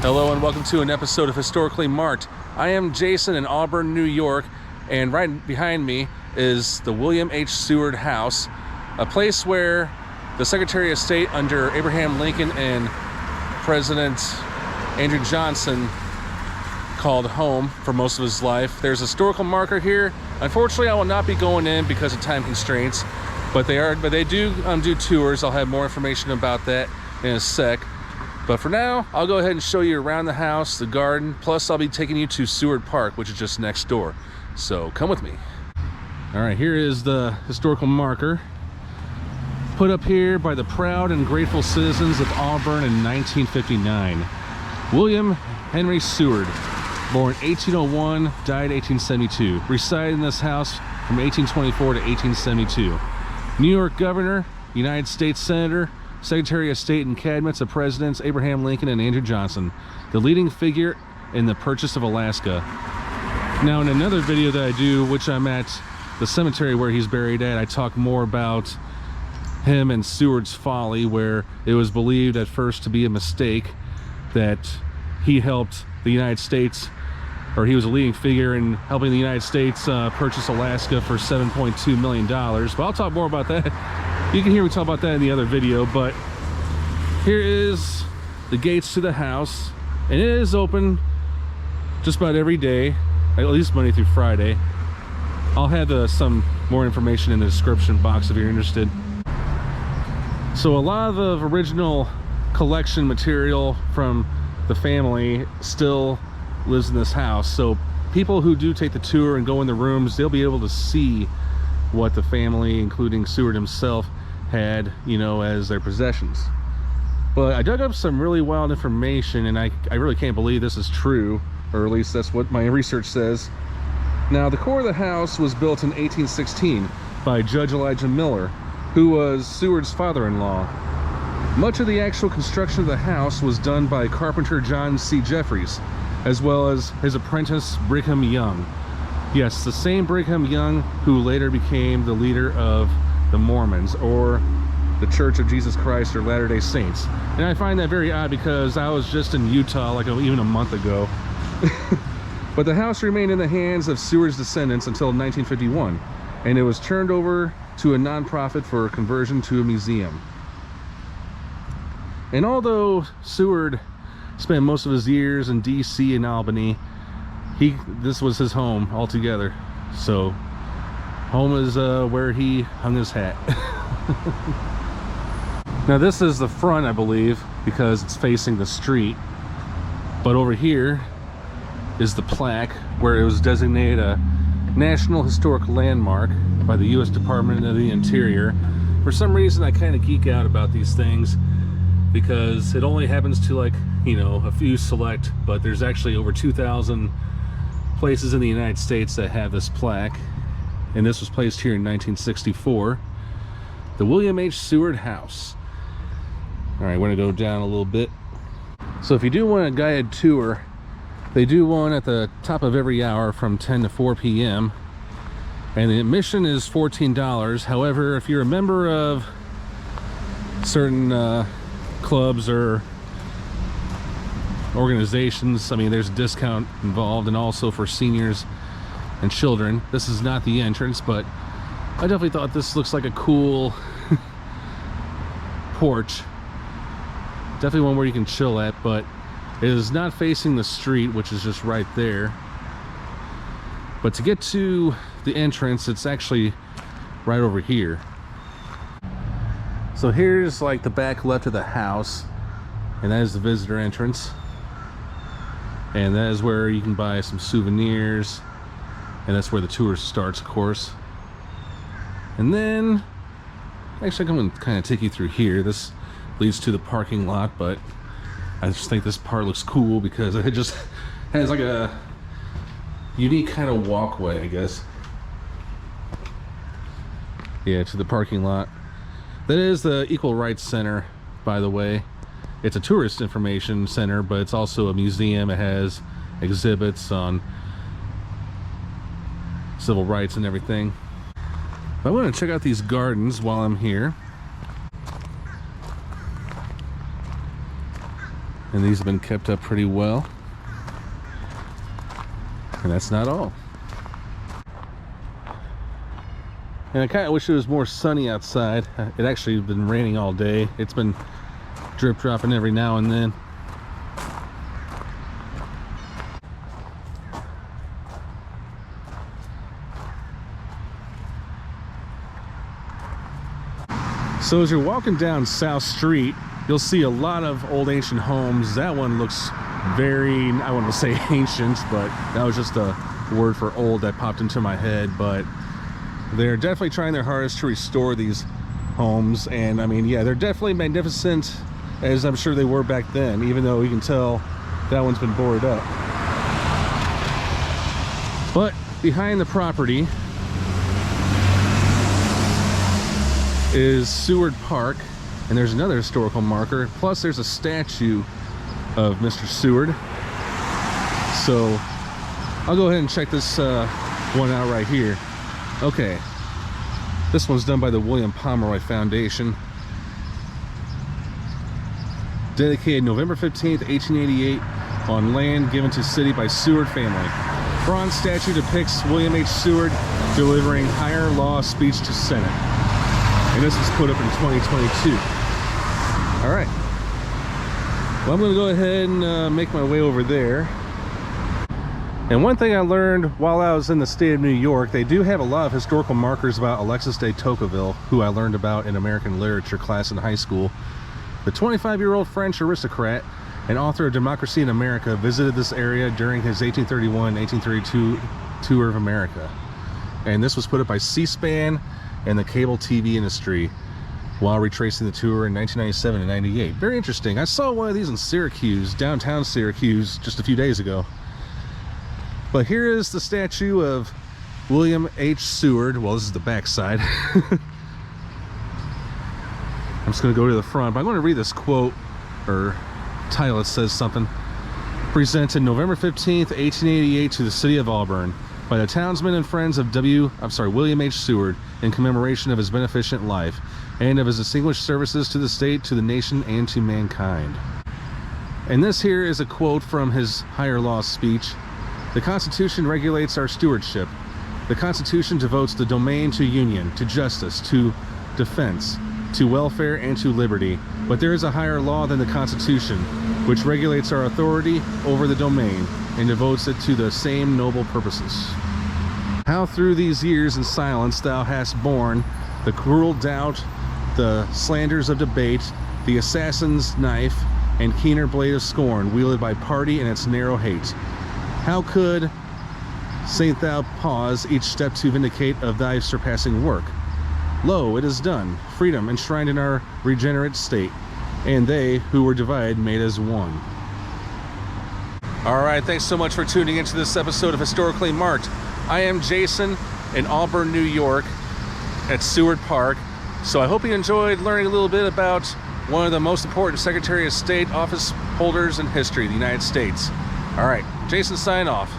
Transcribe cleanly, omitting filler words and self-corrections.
Hello and welcome to an episode of Historically Marked. I am Jason in Auburn, New York, and right behind me is the William H. Seward House, a place where the Secretary of State under Abraham Lincoln and President Andrew Johnson called home for most of his life. There's a historical marker here. Unfortunately, I will not be going in because of time constraints, but they do do tours. I'll have more information about that in a sec. But for now, I'll go ahead and show you around the house, the garden, plus I'll be taking you to Seward Park, which is just next door. So come with me. All right, here is the historical marker put up here by the proud and grateful citizens of Auburn in 1959. William Henry Seward, born 1801, died 1872. Resided in this house from 1824 to 1872. New York Governor, United States Senator, Secretary of State and Cabinets of Presidents Abraham Lincoln and Andrew Johnson, the leading figure in the purchase of Alaska. Now in another video that I do, which I'm at the cemetery where he's buried at, I talk more about him and Seward's Folly, where it was believed at first to be a mistake that he helped the United States, or he was a leading figure in helping the United States purchase Alaska for $7.2 million. But I'll talk more about that. You can hear me talk about that in the other video, but here is the gates to the house, and it is open just about every day, at least Monday through Friday. I'll have some more information in the description box if you're interested. So a lot of the original collection material from the family still lives in this house, so people who do take the tour and go in the rooms, they'll be able to see what the family, including Seward himself, had, you know, as their possessions. But I dug up some really wild information, and I really can't believe this is true, or at least that's what my research says. Now, the core of the house was built in 1816 by Judge Elijah Miller, who was Seward's father-in-law. Much of the actual construction of the house was done by carpenter John C. Jeffries, as well as his apprentice Brigham Young. Yes, the same Brigham Young who later became the leader of the Mormons, or the Church of Jesus Christ, or Latter-day Saints. And I find that very odd because I was just in Utah like even a month ago. But the house remained in the hands of Seward's descendants until 1951, and it was turned over to a nonprofit for conversion to a museum. And although Seward spent most of his years in DC and Albany, this was his home altogether. So home is where he hung his hat. Now this is the front, I believe, because it's facing the street. But over here is the plaque where it was designated a National Historic Landmark by the U.S. Department of the Interior. For some reason, I kind of geek out about these things because it only happens to, like, you know, a few select, but there's actually over 2,000 places in the United States that have this plaque. And this was placed here in 1964. The William H. Seward House. All right, we're gonna go down a little bit. So if you do want a guided tour, they do one at the top of every hour from 10 to 4 p.m. And the admission is $14. However, if you're a member of certain clubs or organizations, I mean, there's a discount involved, and also for seniors and children. This is not the entrance, but I definitely thought this looks like a cool porch. Definitely one where you can chill at, but it is not facing the street, which is just right there. But to get to the entrance, it's actually right over here. So here's like the back left of the house, and that is the visitor entrance. And that is where you can buy some souvenirs, and that's where the tour starts, of course. And then, actually I'm going to kind of take you through here. This leads to the parking lot, but I just think this part looks cool because it just has like a unique kind of walkway, I guess. Yeah, to the parking lot. That is the Equal Rights Center, by the way. It's a tourist information center, but it's also a museum. It has exhibits on civil rights and everything. I want to check out these gardens while I'm here. And these have been kept up pretty well. And that's not all. And I kind of wish it was more sunny outside. It actually has been raining all day. It's been drip dropping every now and then. So as you're walking down South Street, you'll see a lot of old ancient homes. That one looks very, I wouldn't say ancient, but that was just a word for old that popped into my head. But they're definitely trying their hardest to restore these homes. And I mean, yeah, they're definitely magnificent, as I'm sure they were back then, even though you can tell that one's been boarded up. But behind the property is Seward Park, and there's another historical marker, plus there's a statue of Mr. Seward. So I'll go ahead and check this one out right here. Okay, this one's done by the William Pomeroy Foundation, dedicated November 15th, 1888, on land given to city by Seward family. Bronze statue depicts William H. Seward delivering higher law speech to Senate. And this was put up in 2022. All right. Well, I'm going to go ahead and make my way over there. And one thing I learned while I was in the state of New York, they do have a lot of historical markers about Alexis de Tocqueville, who I learned about in American literature class in high school. The 25-year-old French aristocrat and author of Democracy in America visited this area during his 1831-1832 tour of America. And this was put up by C-SPAN and the cable TV industry while retracing the tour in 1997 and 98. Very interesting. I saw one of these in Syracuse, downtown Syracuse, just a few days ago. But here is the statue of William H. Seward. Well, this is the back side. I'm just going to go to the front, but I'm going to read this quote or title. It says something. Presented November 15th, 1888 to the city of Auburn by the townsmen and friends of William H. Seward in commemoration of his beneficent life and of his distinguished services to the state, to the nation, and to mankind. And this here is a quote from his higher law speech. The Constitution regulates our stewardship. The Constitution devotes the domain to union, to justice, to defense, to welfare, and to liberty. But there is a higher law than the Constitution, which regulates our authority over the domain and devotes it to the same noble purposes. How through these years in silence thou hast borne the cruel doubt, the slanders of debate, the assassin's knife, and keener blade of scorn wielded by party and its narrow hate. How could saint thou pause each step to vindicate of thy surpassing work? Lo, it is done, freedom enshrined in our regenerate state, and they who were divided made as one. All right, thanks so much for tuning into this episode of Historically Marked. I am Jason in Auburn, New York at Seward Park. So I hope you enjoyed learning a little bit about one of the most important Secretary of State office holders in history, the United States. All right, Jason signing off.